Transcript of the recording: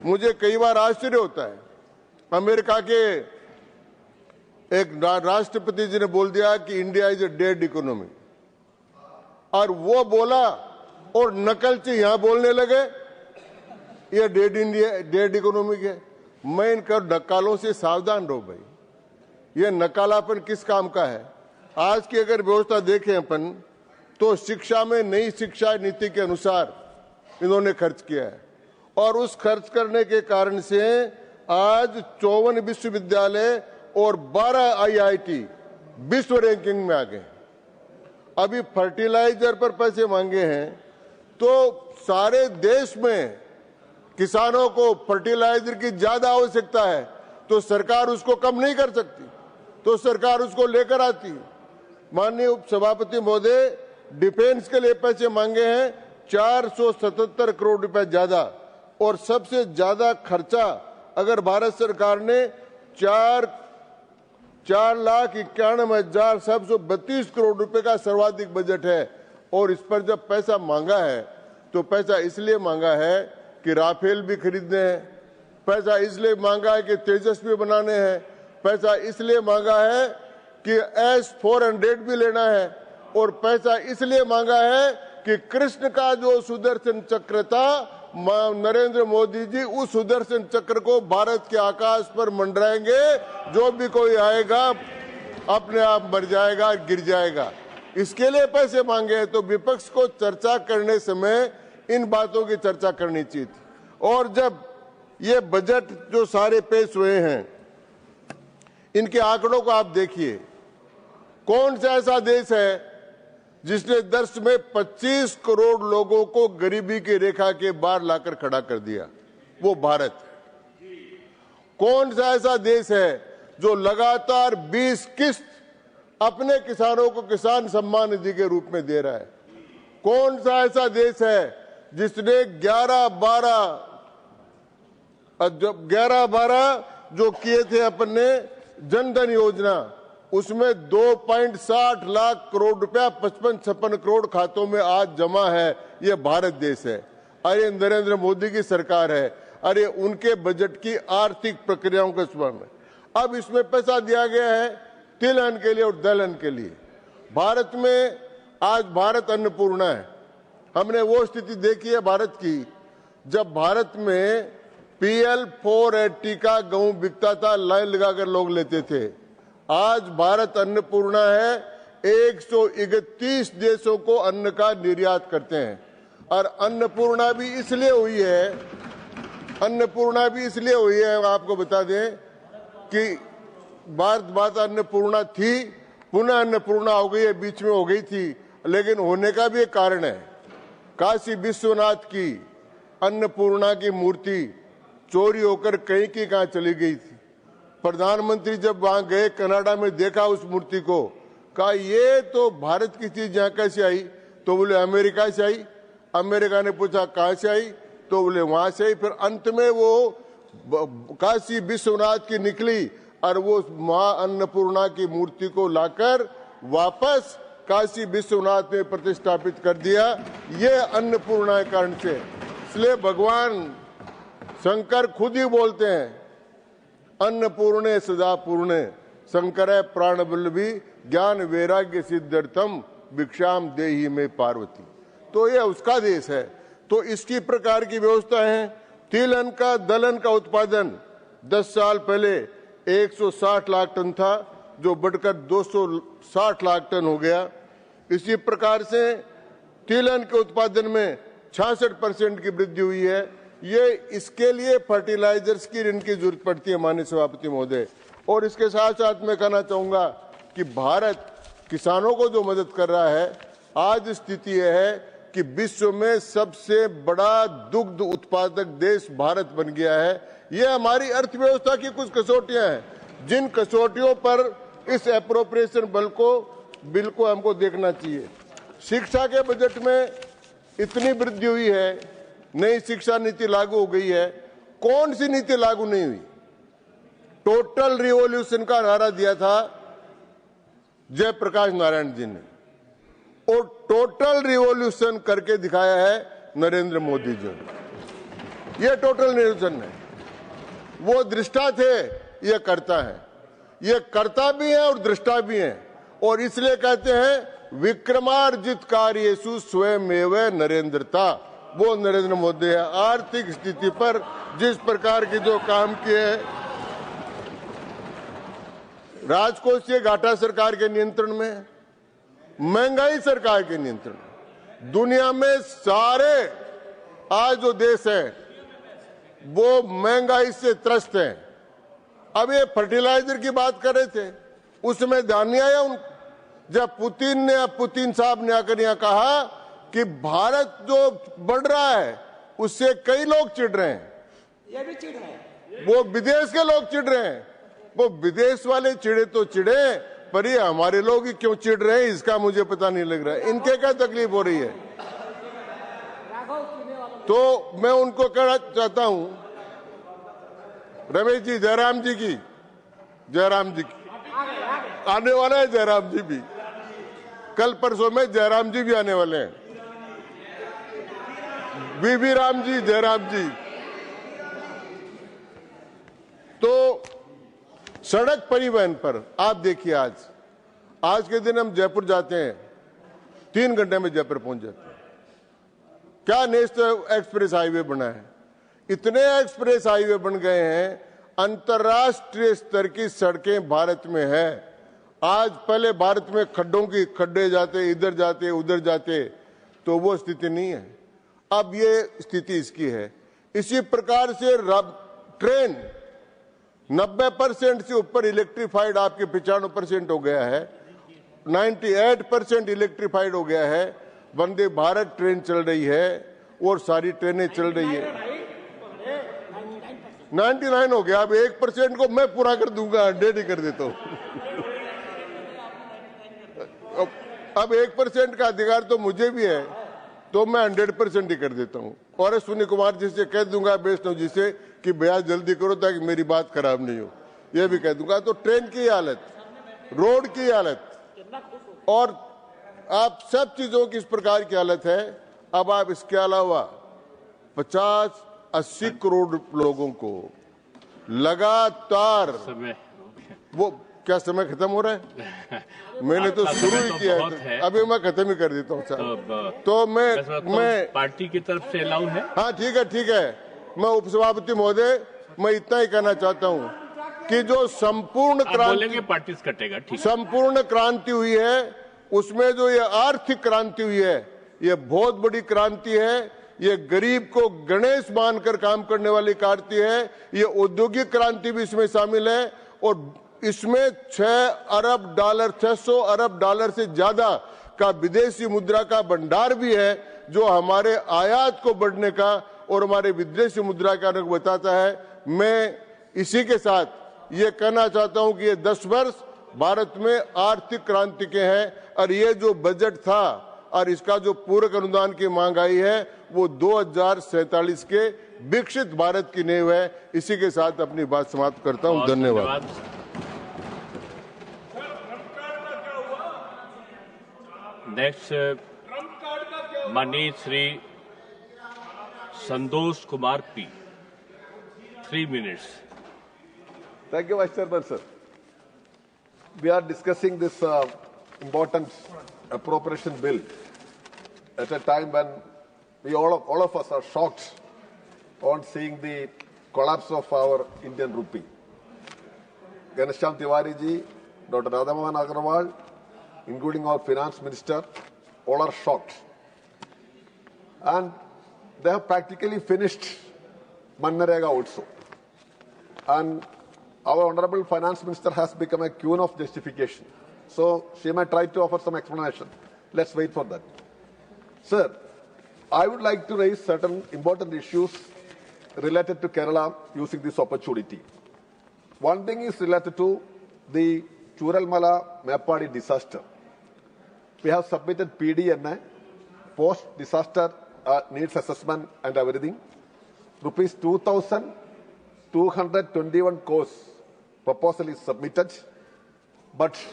मुझे कई बार आश्चर्य होता है, अमेरिका के एक राष्ट्रपति जी ने बोल दिया कि India is a dead economy, और वो बोला और नकलची यहां बोलने लगे ये डेड इंडिया, डेड इकोनॉमी है। मैं इनका नकालों से सावधान रहो भाई, ये नकालापन किस काम का है। आज की अगर व्यवस्था देखें अपन तो शिक्षा में नई शिक्षा नीति के अनुसार इन्होंने खर्च किया है, और उस खर्च करने के कारण से आज 54 विश्वविद्यालय और 12 आईआईटी विश्व रैंकिंग में आ गए। अभी फर्टिलाइजर पर पैसे मांगे हैं तो सारे देश में किसानों को फर्टिलाइजर की ज्यादा आवश्यकता है तो सरकार उसको कम नहीं कर सकती, तो सरकार उसको लेकर आती है। माननीय उपसभापति महोदय, डिफेंस के लिए पैसे मांगे हैं 477 करोड़ रुपए ज्यादा, और सबसे ज्यादा खर्चा अगर भारत सरकार ने 4,91,732 करोड़ रुपए का सर्वाधिक बजट है। और इस पर जब पैसा मांगा है तो पैसा इसलिए मांगा है कि राफेल भी खरीदने हैं, पैसा इसलिए मांगा है कि तेजस्वी बनाने हैं, पैसा इसलिए मांगा है कि S-400 भी लेना है, और पैसा इसलिए मांगा है कि कृष्ण का जो सुदर्शन चक्र था, नरेंद्र मोदी जी उस सुदर्शन चक्र को भारत के आकाश पर मंडराएंगे, जो भी कोई आएगा अपने आप मर जाएगा, गिर जाएगा। इसके लिए पैसे मांगे हैं। तो विपक्ष को चर्चा करने समय इन बातों की चर्चा करनी चाहिए थी। और जब ये बजट जो सारे पेश हुए हैं, इनके आंकड़ों को आप देखिए, कौन सा ऐसा देश है जिसने वर्ष में 25 करोड़ लोगों को गरीबी की रेखा के बाहर लाकर खड़ा कर दिया? वो भारत। कौन सा ऐसा देश है जो लगातार 20 किस्त अपने किसानों को किसान सम्मान निधि के रूप में दे रहा है? कौन सा ऐसा देश है जिसने 11-12 जो किए थे अपन ने जनधन योजना, उसमें 2.60 लाख करोड़ रुपया 55-56 करोड़ खातों में आज जमा है। ये भारत देश है। अरे नरेंद्र मोदी की सरकार है। अरे उनके बजट की आर्थिक प्रक्रियाओं के संबंध में अब इसमें पैसा दिया गया है तिलहन के लिए और दलहन के लिए। भारत में आज भारत अन्नपूर्णा है। हमने वो स्थिति देखी है भारत की, जब भारत में PL 480 का गेहूं बिकता था, लाइन लगाकर लोग लेते थे। आज भारत अन्नपूर्णा है, 131 देशों को अन्न का निर्यात करते हैं। और अन्नपूर्णा भी इसलिए हुई है, आपको बता दें कि बात अन्नपूर्णा थी, पुनः अन्नपूर्णा हो गई है, बीच में हो गई थी, लेकिन होने का भी एक कारण है। काशी विश्वनाथ की अन्नपूर्णा की मूर्ति चोरी होकर कहीं की कहां चली गई थी। प्रधानमंत्री जब वहां गए कनाडा में, देखा उस मूर्ति को, कहा ये तो भारत की चीज यहाँ कैसे आई? तो बोले अमेरिका से आई। अमेरिका ने पूछा कहां से आई? तो बोले वहां से आई। फिर अंत में वो काशी विश्वनाथ की निकली और वो मां अन्नपूर्णा की मूर्ति को लाकर वापस काशी विश्वनाथ में प्रतिष्ठापित कर दिया। ये अन्नपूर्णा के कारण से। इसलिए भगवान शंकर खुद ही बोलते हैं, अन्नपूर्णे सदा पूर्णे शंकर प्राण वल्लभी ज्ञान वैराग्य सिद्ध्यर्थम भिक्षाम देहि में पार्वती। तो ये उसका देश है। तो इसकी प्रकार की व्यवस्था है। तिलहन का दलहन का उत्पादन 10 साल पहले 160 लाख टन था, जो बढ़कर 260 लाख टन हो गया। इसी प्रकार से तिलहन के उत्पादन में 66% की वृद्धि हुई है। ये इसके लिए फर्टिलाइजर्स की इनकी जरूरत पड़ती है माननीय सभापति महोदय। और इसके साथ साथ मैं कहना चाहूंगा कि भारत किसानों को जो मदद कर रहा है, आज स्थिति यह है कि विश्व में सबसे बड़ा दुग्ध उत्पादक देश भारत बन गया है। ये हमारी अर्थव्यवस्था की कुछ कसौटियां हैं, जिन कसौटियों पर इस एप्रोप्रिएशन बिल को हमको देखना चाहिए। शिक्षा के बजट में इतनी वृद्धि हुई है, नई शिक्षा नीति लागू हो गई है। कौन सी नीति लागू नहीं हुई? टोटल रिवॉल्यूशन का नारा दिया था जयप्रकाश नारायण जी ने, और टोटल रिवॉल्यूशन करके दिखाया है नरेंद्र मोदी जी। ये टोटल नियोजन है। वो दृष्टा थे, ये कर्ता है। ये कर्ता भी है और दृष्टा भी है, और इसलिए कहते हैं विक्रमार्जित कार्येषु स्वयमेव नरेंद्रता। वो नरेंद्र मोदी है। आर्थिक स्थिति पर जिस प्रकार के जो काम किए, राजकोषीय घाटा सरकार के नियंत्रण में है, महंगाई सरकार के नियंत्रण में। दुनिया में सारे आज जो देश है वो महंगाई से त्रस्त है। अब ये फर्टिलाइजर की बात कर रहे थे, उसमें ध्यान नहीं आया उन जब पुतिन साहब ने आकर यहाँ कहा कि भारत जो बढ़ रहा है उससे कई लोग चिढ़ रहे हैं। ये भी चिढ़ रहे हैं, वो विदेश के लोग चिढ़ रहे हैं। वो विदेश वाले चिढ़े तो चिढ़े, पर ये हमारे लोग ही क्यों चिढ़ रहे हैं इसका मुझे पता नहीं लग रहा है। इनके क्या तकलीफ हो रही है? तो मैं उनको कहना चाहता हूं, रमेश जी, जयराम जी की आने वाला है। जयराम जी भी कल परसों में जयराम जी भी आने वाले हैं। बीबी राम जी, जयराम जी। तो सड़क परिवहन पर आप देखिए, आज के दिन हम जयपुर जाते हैं, 3 घंटे में जयपुर पहुंच जाते हैं। क्या नेशनल एक्सप्रेस हाईवे बना है। इतने एक्सप्रेस हाईवे बन गए हैं, अंतर्राष्ट्रीय स्तर की सड़कें भारत में है। आज पहले भारत में खड्डे जाते, इधर जाते उधर जाते, तो वो स्थिति नहीं है। अब ये स्थिति इसकी है। इसी प्रकार से ट्रेन 90% से ऊपर इलेक्ट्रिफाइड, आपके 95% हो गया है, 98% इलेक्ट्रिफाइड हो गया है। वंदे भारत ट्रेन चल रही है और सारी ट्रेनें चल रही है। 99 हो गया। अब 1% को मैं पूरा कर दूंगा, 100 ही कर देता हूं। अब 1% का अधिकार तो मुझे भी है, तो मैं 100% ही कर देता हूं। और सुनील कुमार जी से कह दूंगा, वैष्णव जी से, कि भैया जल्दी करो ताकि मेरी बात खराब नहीं हो, यह भी कह दूंगा। तो ट्रेन की हालत, रोड की हालत, और आप सब चीजों की इस प्रकार की हालत है। अब आप इसके अलावा 50-80 करोड़ लोगों को लगातार वो क्या समय खत्म हो रहा है? मैंने तो शुरू ही किया है, अभी मैं खत्म ही कर देता हूँ सर। तो मैं पार्टी की तरफ से अलाउ है। हाँ ठीक है। मैं उपसभापति महोदय, मैं इतना ही कहना चाहता हूँ कि जो संपूर्ण क्रांति, पार्टी कटेगा, ठीक, संपूर्ण क्रांति हुई है, उसमें जो ये आर्थिक क्रांति हुई है, ये बहुत बड़ी क्रांति है। ये गरीब को गणेश मानकर काम करने वाली क्रांति है। ये औद्योगिक क्रांति भी इसमें शामिल है, और इसमें 600 अरब डॉलर से ज्यादा का विदेशी मुद्रा का भंडार भी है, जो हमारे आयात को बढ़ने का और हमारे विदेशी मुद्रा का रंग बताता है। मैं इसी के साथ ये कहना चाहता हूं कि ये 10 वर्ष भारत में आर्थिक क्रांति के हैं, और ये जो बजट था और इसका जो पूरक अनुदान की मांग आई है, वो 2047 के विकसित भारत की नींव है। इसी के साथ अपनी बात समाप्त करता हूं। धन्यवाद। नेक्स्ट माननीय Shri Santosh Kumar P, 3 minutes. Thank you, Vice Chairman, sir. We are discussing this important appropriation bill at a time when all of us are shocked on seeing the collapse of our Indian rupee. Ghanshyam Tiwari ji, Dr. Radhamohan Agarwal, including our finance minister, all are shocked. And they have practically finished Manrega also. And our honorable finance minister has become a queen of justification. So she may try to offer some explanation. Let's wait for that. Sir, I would like to raise certain important issues related to Kerala using this opportunity. One thing is related to the Churalmala Meppadi disaster. We have submitted PDNA, post-disaster needs assessment and everything. Rupees 2,221 crores proposal is submitted, but